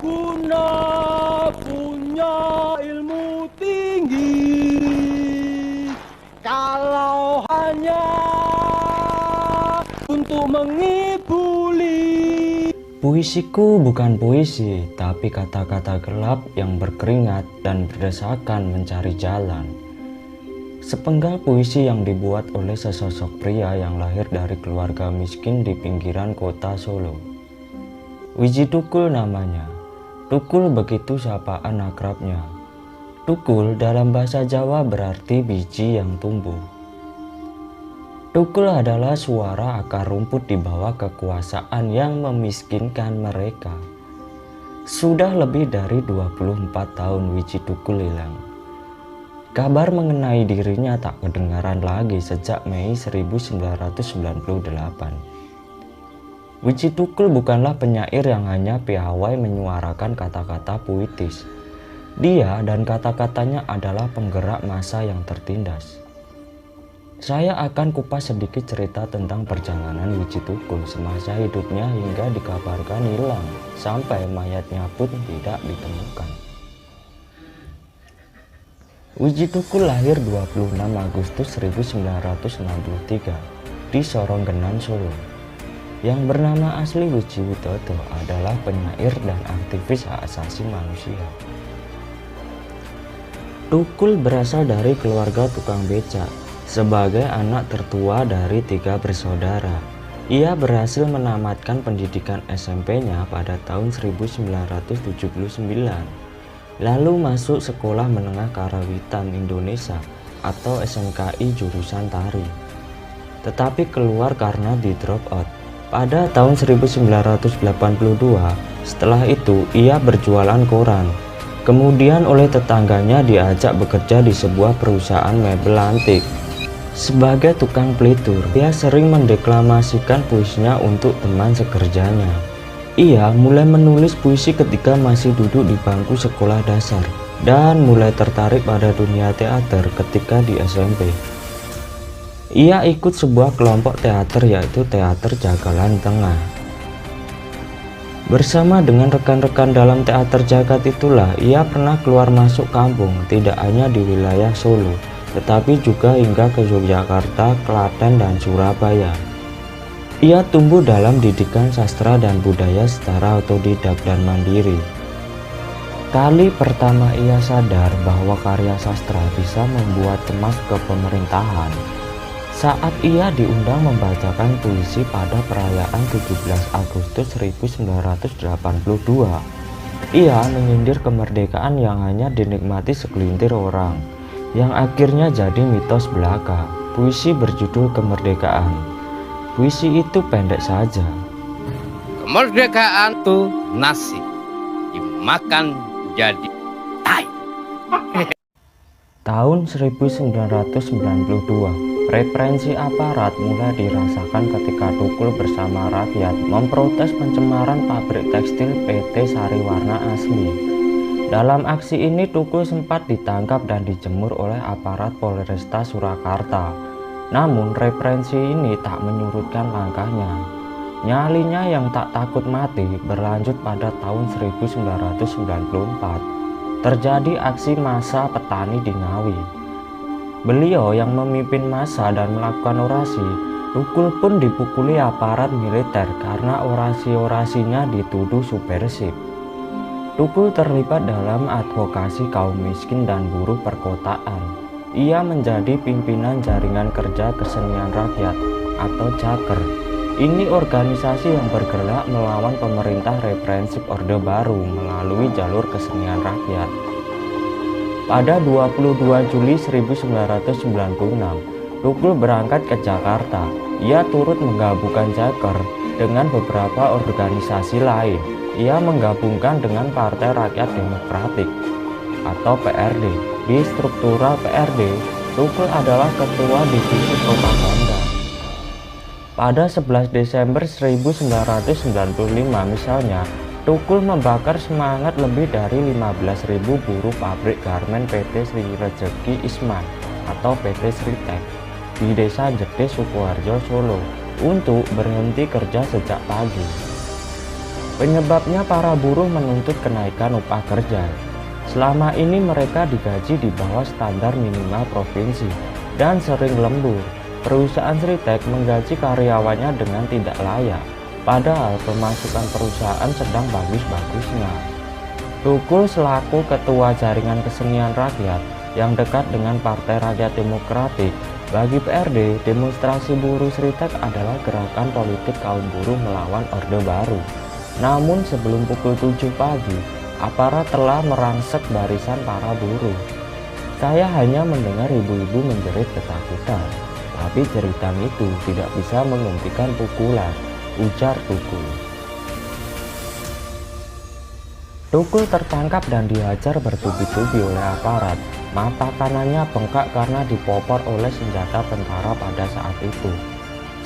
guna punya ilmu tinggi kalau hanya untuk mengibuli. Puisiku bukan puisi, tapi kata-kata gelap yang berkeringat dan berdesakan mencari jalan. Sepenggal puisi yang dibuat oleh sesosok pria yang lahir dari keluarga miskin di pinggiran kota Solo. Wiji Tukul namanya. Tukul begitu sapaan akrabnya. Tukul dalam bahasa Jawa berarti biji yang tumbuh. Tukul adalah suara akar rumput di bawah kekuasaan yang memiskinkan mereka. Sudah lebih dari 24 tahun Wiji Tukul hilang. Kabar mengenai dirinya tak kedengaran lagi sejak Mei 1998. Wiji Tukul bukanlah penyair yang hanya piawai menyuarakan kata-kata puitis. Dia dan kata-katanya adalah penggerak massa yang tertindas. Saya akan kupas sedikit cerita tentang perjalanan Wiji Tukul semasa hidupnya hingga dikabarkan hilang sampai mayatnya pun tidak ditemukan. Wiji Tukul lahir 26 Agustus 1963 di Soronggenan, Solo. Yang bernama asli Wiji Widodo adalah penyair dan aktivis hak asasi manusia. Tukul berasal dari keluarga tukang beca. Sebagai anak tertua dari 3 bersaudara, ia berhasil menamatkan pendidikan SMP-nya pada tahun 1979. Lalu masuk Sekolah Menengah Karawitan Indonesia atau SMKI jurusan tari. Tetapi keluar karena di drop out. Pada tahun 1982, setelah itu ia berjualan koran. Kemudian oleh tetangganya diajak bekerja di sebuah perusahaan mebel antik. Sebagai tukang pelitur, ia sering mendeklamasikan puisinya untuk teman sekerjanya. Ia mulai menulis puisi ketika masih duduk di bangku sekolah dasar dan mulai tertarik pada dunia teater ketika di SMP. Ia ikut sebuah kelompok teater yaitu Teater Jagalan Tengah. Bersama dengan rekan-rekan dalam teater jagat itulah ia pernah keluar masuk kampung, tidak hanya di wilayah Solo, tetapi juga hingga ke Yogyakarta, Klaten, dan Surabaya. Ia tumbuh dalam didikan sastra dan budaya secara otodidak dan mandiri. Kali pertama ia sadar bahwa karya sastra bisa membuat cemas ke pemerintahan saat ia diundang membacakan puisi pada perayaan 17 Agustus 1982. Ia menyindir kemerdekaan yang hanya dinikmati segelintir orang, yang akhirnya jadi mitos belaka. Puisi berjudul Kemerdekaan. Puisi itu pendek saja. Kemerdekaan itu nasi dimakan jadi tai. Tahun 1992, represi aparat mulai dirasakan ketika Tukul bersama rakyat memprotes pencemaran pabrik tekstil PT Sariwarna Asmi. Dalam aksi ini Tukul sempat ditangkap dan dijemur oleh aparat Polresta Surakarta. Namun represi ini tak menyurutkan langkahnya. Nyalinya yang tak takut mati berlanjut pada tahun 1994. Terjadi aksi massa petani di Ngawi. Beliau yang memimpin massa dan melakukan orasi. Tukul pun dipukuli aparat militer karena orasi-orasinya dituduh subversif. Tukul terlibat dalam advokasi kaum miskin dan buruh perkotaan. Ia menjadi pimpinan Jaringan Kerja Kesenian Rakyat atau JAKER. Ini organisasi yang bergerak melawan pemerintah represif Orde Baru melalui jalur kesenian rakyat. Pada 22 Juli 1996, Tukul berangkat ke Jakarta. Ia turut menggabungkan JAKER dengan beberapa organisasi lain. Ia menggabungkan dengan Partai Rakyat Demokratik atau PRD. Di struktural PRD, Tukul adalah ketua divisi propaganda. Pada 11 Desember 1995 misalnya, Tukul membakar semangat lebih dari 15.000 buruh pabrik garmen PT Sri Rejeki Isman atau PT Sritek di Desa Jete, Sukoharjo, Solo untuk berhenti kerja sejak pagi. Penyebabnya para buruh menuntut kenaikan upah kerja. Selama ini mereka digaji di bawah standar minimal provinsi dan sering lembur. Perusahaan Sritek menggaji karyawannya dengan tidak layak, padahal pemasukan perusahaan sedang bagus-bagusnya. Tukul selaku ketua jaringan kesenian rakyat yang dekat dengan Partai Rakyat Demokratik, bagi PRD, demonstrasi buruh Sritek adalah gerakan politik kaum buruh melawan Orde Baru. Namun sebelum pukul 7 pagi, aparat telah merangsek barisan para buruh. Saya hanya mendengar ibu-ibu menjerit ketakutan, tapi jeritan itu tidak bisa menghentikan pukulan, ujar Tukul. Tukul tertangkap dan dihajar bertubi-tubi oleh aparat. Mata kanannya bengkak karena dipopor oleh senjata tentara pada saat itu,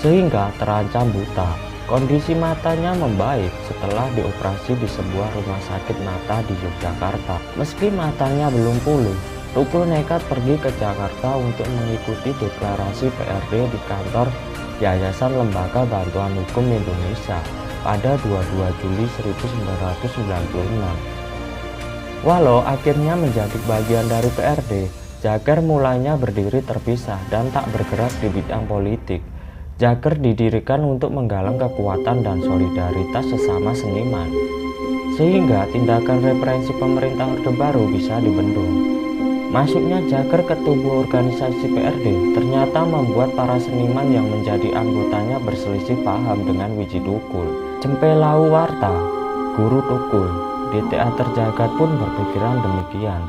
sehingga terancam buta. Kondisi matanya membaik setelah dioperasi di sebuah rumah sakit mata di Yogyakarta. Meski matanya belum pulih, Tukul nekat pergi ke Jakarta untuk mengikuti deklarasi PRD di kantor Yayasan Lembaga Bantuan Hukum Indonesia pada 22 Juli 1996. Walau akhirnya menjadi bagian dari PRD, Jager mulanya berdiri terpisah dan tak bergerak di bidang politik. Jager didirikan untuk menggalang kekuatan dan solidaritas sesama seniman, sehingga tindakan represi pemerintah Orde Baru bisa dibendung. Masuknya Jager ke tubuh organisasi PRD ternyata membuat para seniman yang menjadi anggotanya berselisih paham dengan Widji Tukul. Cempelau Warta, guru Tukul di teater Jagat pun berpikiran demikian.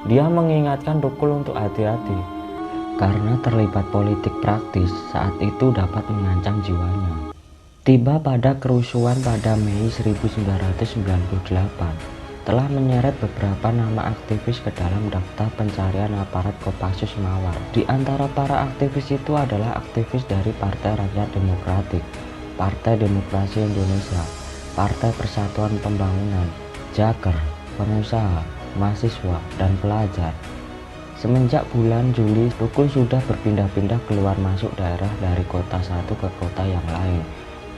Dia mengingatkan Tukul untuk hati-hati, karena terlibat politik praktis saat itu dapat mengancam jiwanya. Tiba pada kerusuhan pada Mei 1998, telah menyeret beberapa nama aktivis ke dalam daftar pencarian aparat Kopassus Mawar. Di antara para aktivis itu adalah aktivis dari Partai Rakyat Demokratik, Partai Demokrasi Indonesia, Partai Persatuan Pembangunan, Jager, pengusaha, mahasiswa, dan pelajar. Semenjak bulan Juli, Tukul sudah berpindah-pindah keluar masuk daerah dari kota satu ke kota yang lain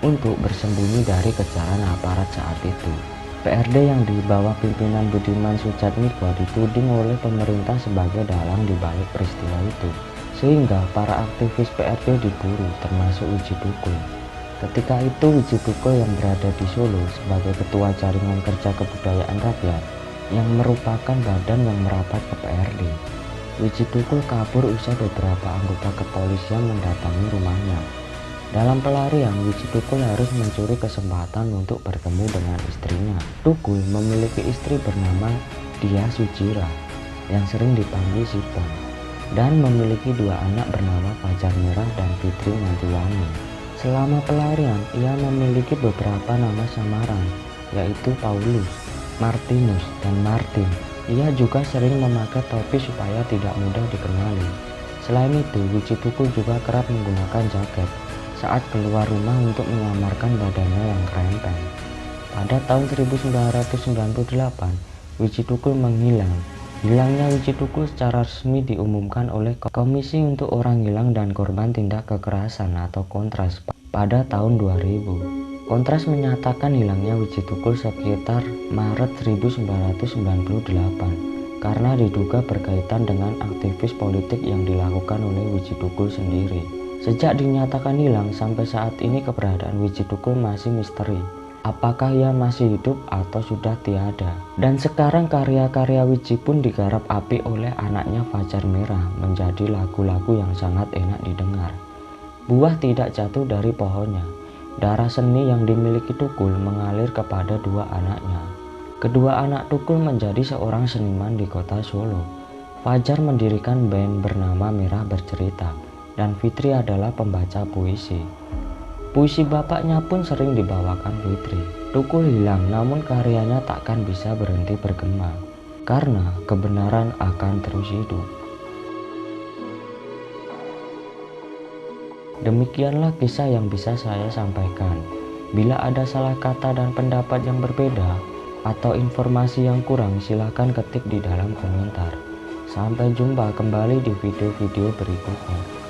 untuk bersembunyi dari kejaran aparat saat itu. PRD yang di bawah pimpinan Budiman Sujatmiko dituding oleh pemerintah sebagai dalang di balik peristiwa itu, sehingga para aktivis PRD diburu termasuk Widji Tukul. Ketika itu Widji Tukul yang berada di Solo sebagai ketua jaringan kerja kebudayaan rakyat yang merupakan badan yang merapat ke PRD. Widji Tukul kabur usai beberapa anggota kepolisian mendatangi rumahnya. Dalam pelarian, Widji Tukul harus mencuri kesempatan untuk bertemu dengan istrinya. Tukul memiliki istri bernama Dia Sujira yang sering dipanggil Sipon, dan memiliki dua anak bernama Fajar Merah dan Fitri Nantiwani. Selama pelarian, ia memiliki beberapa nama samaran, yaitu Paulus, Martinus, dan Martin. Ia juga sering memakai topi supaya tidak mudah dikenali. Selain itu, Widji Tukul juga kerap menggunakan jaket saat keluar rumah untuk menyamarkan badannya yang krempeng. Pada tahun 1998, Widji Tukul menghilang. Hilangnya Widji Tukul secara resmi diumumkan oleh Komisi untuk Orang Hilang dan Korban Tindak Kekerasan atau Kontras pada tahun 2000. Kontras menyatakan hilangnya Widji Tukul sekitar Maret 1998 karena diduga berkaitan dengan aktivis politik yang dilakukan oleh Widji Tukul sendiri. Sejak dinyatakan hilang sampai saat ini keberadaan Widji Tukul masih misteri. Apakah ia masih hidup atau sudah tiada? Dan sekarang karya-karya Widji pun digarap apik oleh anaknya Fajar Merah menjadi lagu-lagu yang sangat enak didengar. Buah tidak jatuh dari pohonnya. Darah seni yang dimiliki Tukul mengalir kepada dua anaknya. Kedua anak Tukul menjadi seorang seniman di kota Solo. Fajar mendirikan band bernama Merah Bercerita, dan Fitri adalah pembaca puisi. Puisi bapaknya pun sering dibawakan Fitri. Tukul hilang, namun karyanya takkan bisa berhenti bergema, karena kebenaran akan terus hidup. Demikianlah kisah yang bisa saya sampaikan. Bila ada salah kata dan pendapat yang berbeda, atau informasi yang kurang, silahkan ketik di dalam komentar. Sampai jumpa kembali di video-video berikutnya.